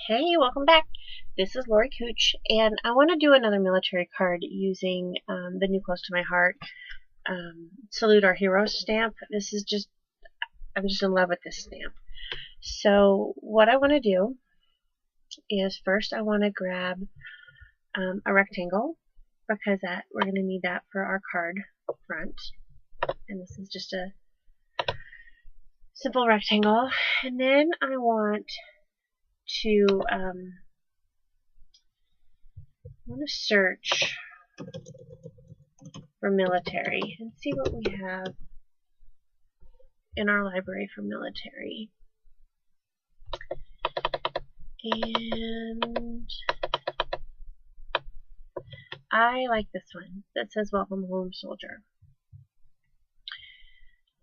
Hey, welcome back. This is Lori Cooch, and I want to do another military card using the new Close to My Heart Salute Our Heroes stamp. I'm just in love with this stamp. So what I want to do is first I want to grab a rectangle because we're going to need that for our card front. And this is just a simple rectangle. And then I want to search for military and see what we have in our library for military. And I like this one that says Welcome Home Soldier.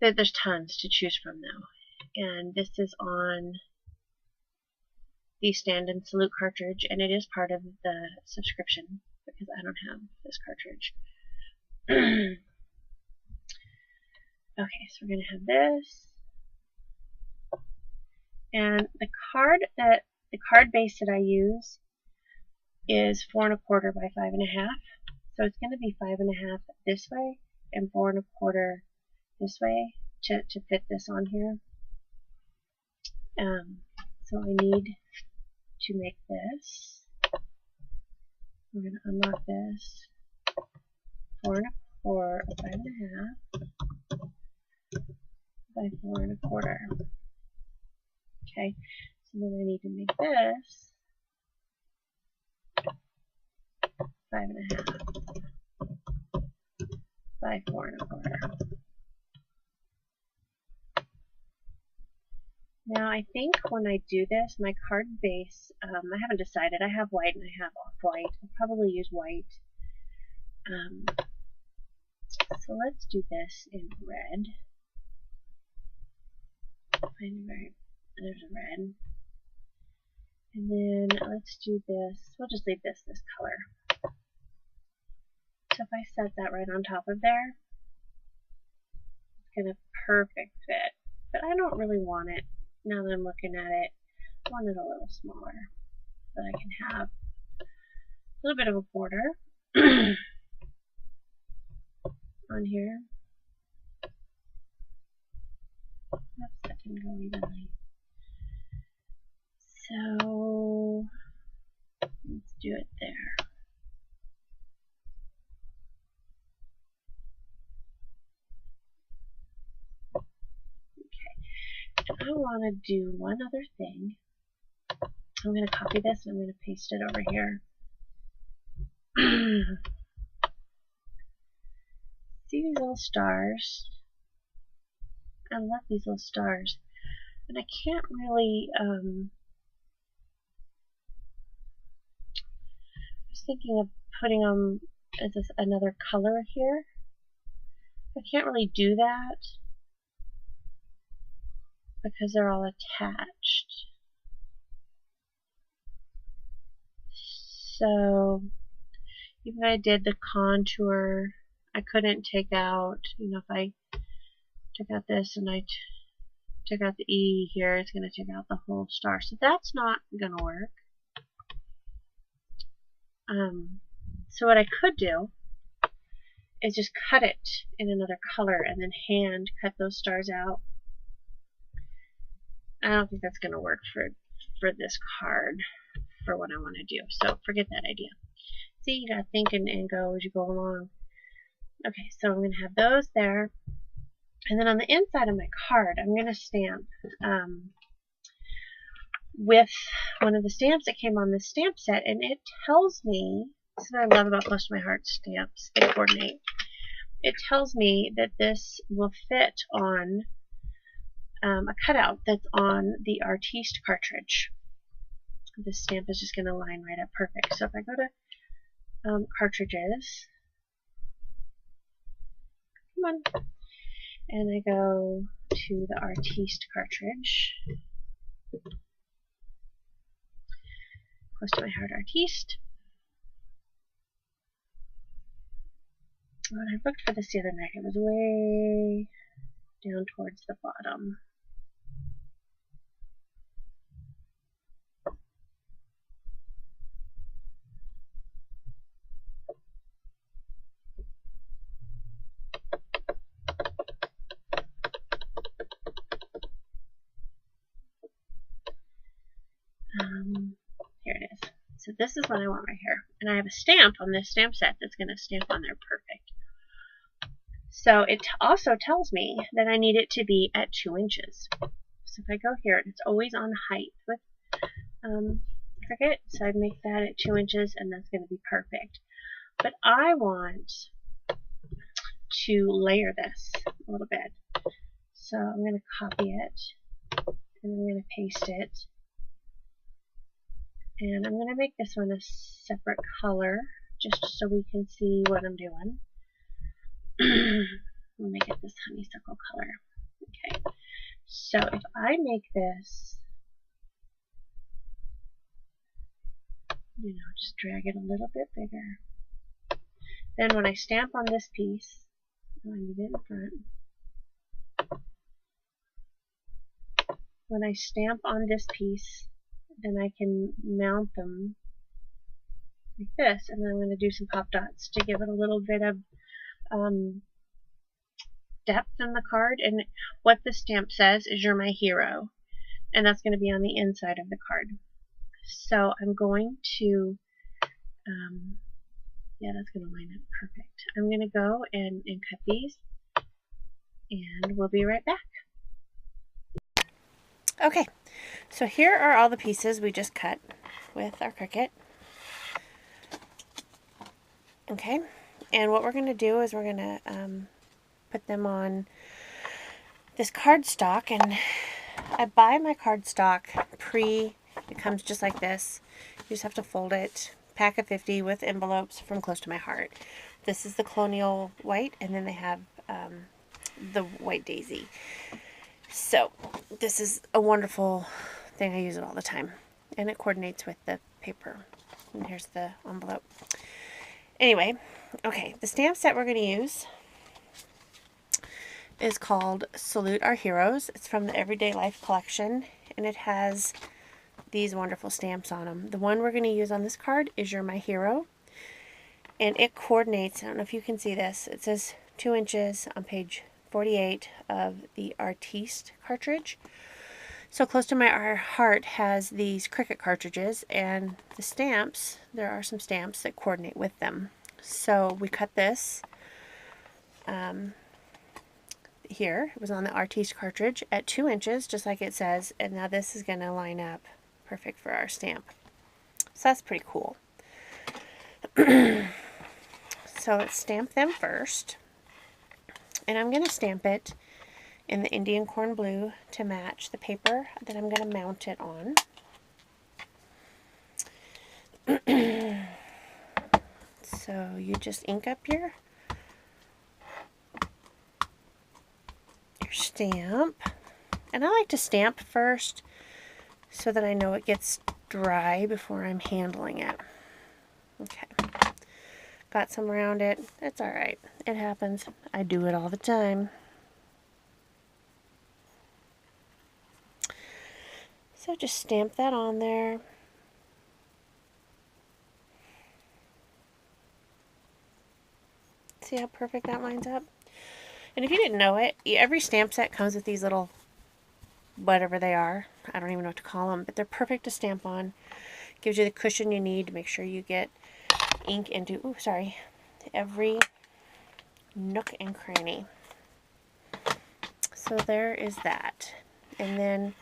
There's tons to choose from though. And this is on the Stand and Salute cartridge, and it is part of the subscription because I don't have this cartridge. Okay, so we're going to have this. And the card base that I use is 4 1/4 by 5 1/2. So it's going to be 5 1/2 this way and 4 1/4 this way to fit this on here. So I need to make this. We're going to unlock this. 4 1/4 by 5 1/2 by 4 1/4. Okay, so then I need to make this 5 1/2 by 4 1/4. Now I think when I do this, my card base, I haven't decided. I have white and I have off-white. I'll probably use white. So let's do this in red. There's a red. And then let's do this. We'll just leave this color. So if I set that right on top of there, it's going to perfect fit. But I don't really want it, now that I'm looking at it, I want it a little smaller so that I can have a little bit of a border on here. Oops, that didn't go evenly. So let's do it there. I want to do one other thing. I'm going to copy this and I'm going to paste it over here. See these little stars? I love these little stars. And I can't really, I was thinking of putting them as another color here. I can't really do that because they're all attached. So even if I did the contour, I couldn't take out, if I took out this and I took out the E here, it's going to take out the whole star. So that's not going to work. So what I could do is just cut it in another color and then hand cut those stars out. I don't think that's going to work for this card for what I want to do. So forget that idea. See, you got to think and go as you go along. Okay, so I'm going to have those there. And then on the inside of my card, I'm going to stamp with one of the stamps that came on this stamp set. And it tells me, this is what I love about Close to My Heart stamps, they coordinate. It tells me that this will fit on a cutout that's on the Artiste cartridge. This stamp is just going to line right up perfect. So if I go to cartridges, come on, and I go to the Artiste cartridge, Close to My Heart Artiste. When I looked for this the other night, it was way down towards the bottom. So this is what I want right here. And I have a stamp on this stamp set that's going to stamp on there perfect. So it also tells me that I need it to be at 2 inches. So if I go here, it's always on height with Cricut. So I'd make that at 2 inches, and that's going to be perfect. But I want to layer this a little bit. So I'm going to copy it, and I'm going to paste it. And I'm going to make this one a separate color, just so we can see what I'm doing. We'll make it this honeysuckle color. Okay, so if I make this, just drag it a little bit bigger. Then when I stamp on this piece, I need it in front. When I stamp on this piece, then I can mount them like this, and then I'm going to do some pop dots to give it a little bit of depth in the card. And what the stamp says is, "You're my hero," and that's going to be on the inside of the card. So I'm going to yeah, that's going to line up perfect. I'm going to go and cut these, and we'll be right back. Okay, so here are all the pieces we just cut with our Cricut. Okay, and what we're going to do is we're going to put them on this cardstock, and I buy my cardstock it comes just like this. You just have to fold it, pack of 50 with envelopes from Close to My Heart. This is the Colonial White, and then they have the White Daisy. So this is a wonderful thing. I use it all the time, and it coordinates with the paper. And here's the envelope. Anyway, okay, the stamp set we're going to use is called Salute Our Heroes. It's from the Everyday Life collection, and it has these wonderful stamps on them. The one we're going to use on this card is You're My Hero, and it coordinates. I don't know if you can see this. It says 2 inches on page 48 of the Artiste cartridge. So Close to My Heart has these Cricut cartridges, and the stamps, there are some stamps that coordinate with them. So we cut this here. It was on the Artiste cartridge at 2 inches, just like it says, and now this is going to line up perfect for our stamp. So that's pretty cool. So let's stamp them first. And I'm going to stamp it in the Indian Corn Blue to match the paper that I'm going to mount it on. So you just ink up your stamp. And I like to stamp first so that I know it gets dry before I'm handling it. Okay. Got some around it. It's alright. It happens. I do it all the time. So just stamp that on there. See how perfect that lines up? And if you didn't know it, every stamp set comes with these little, whatever they are. I don't even know what to call them, but they're perfect to stamp on. Gives you the cushion you need to make sure you get ink into, every nook and cranny. So there is that. And then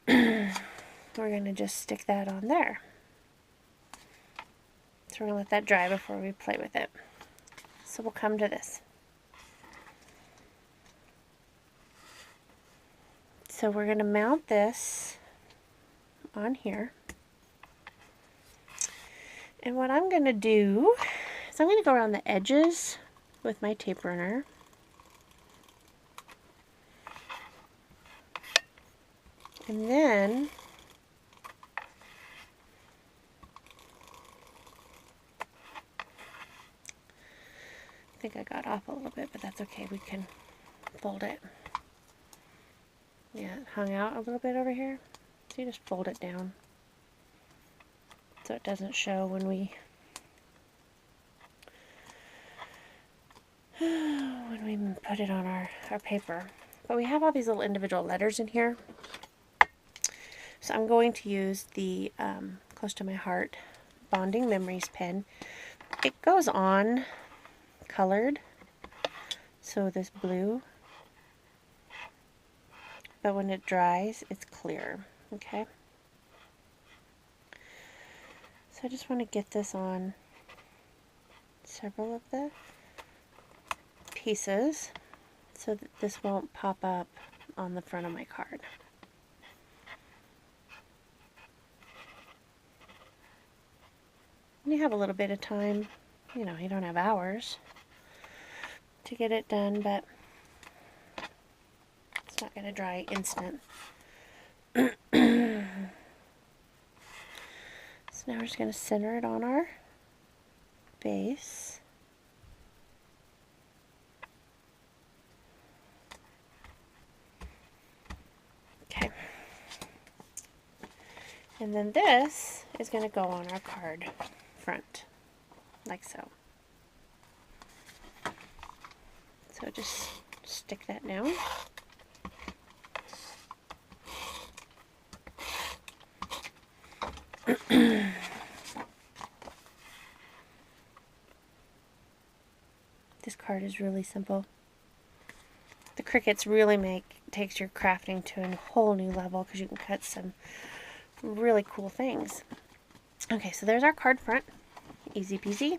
we're going to just stick that on there. So we're going to let that dry before we play with it. So we'll come to this. So we're going to mount this on here. And what I'm going to do is I'm going to go around the edges with my tape runner. And then I think I got off a little bit, but that's okay. We can fold it. Yeah, it hung out a little bit over here. So you just fold it down so it doesn't show when we put it on our paper. But we have all these little individual letters in here. So I'm going to use the close to my heart, Bonding Memories pen. It goes on colored, so this blue, but when it dries, it's clear, okay? So I just want to get this on several of the pieces so that this won't pop up on the front of my card. You have a little bit of time, you know, you don't have hours to get it done, but it's not going to dry instant. So now we're just going to center it on our base. Okay. And then this is going to go on our card front, like so. So just stick that down. This card is really simple. The Cricuts really takes your crafting to a whole new level because you can cut some really cool things. Okay, so there's our card front. Easy peasy.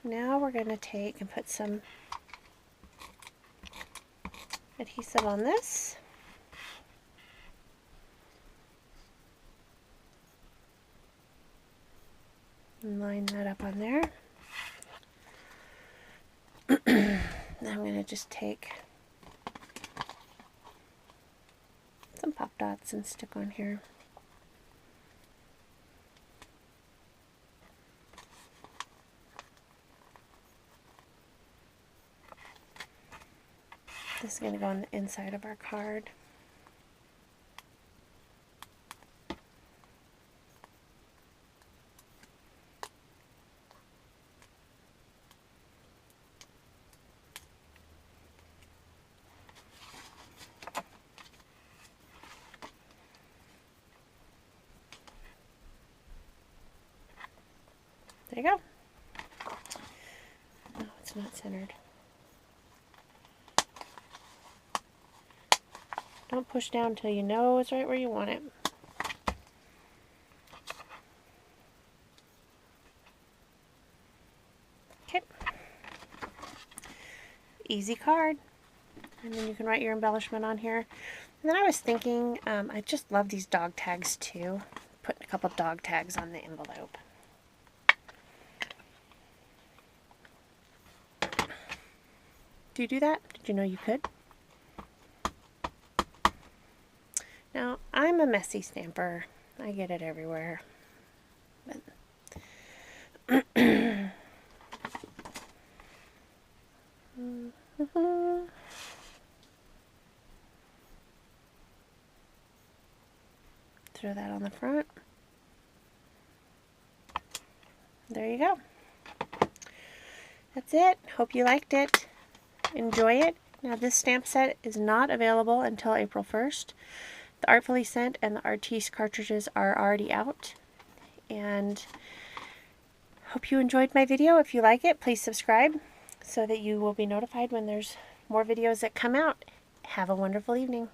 Now we're going to take and put some adhesive on this. And line that up on there. Now I'm going to just take some pop dots and stick on here. This is going to go on the inside of our card. There you go. No, it's not centered. Don't push down until you know it's right where you want it. Okay. Easy card. And then you can write your embellishment on here. And then I was thinking, I just love these dog tags too. Put a couple dog tags on the envelope. Do you do that? Did you know you could? Now, I'm a messy stamper. I get it everywhere. But throw that on the front. There you go. That's it. Hope you liked it. Enjoy it. Now, this stamp set is not available until April 1st. The Artfully Sent and the Artiste cartridges are already out. And hope you enjoyed my video. If you like it, please subscribe so that you will be notified when there's more videos that come out. Have a wonderful evening.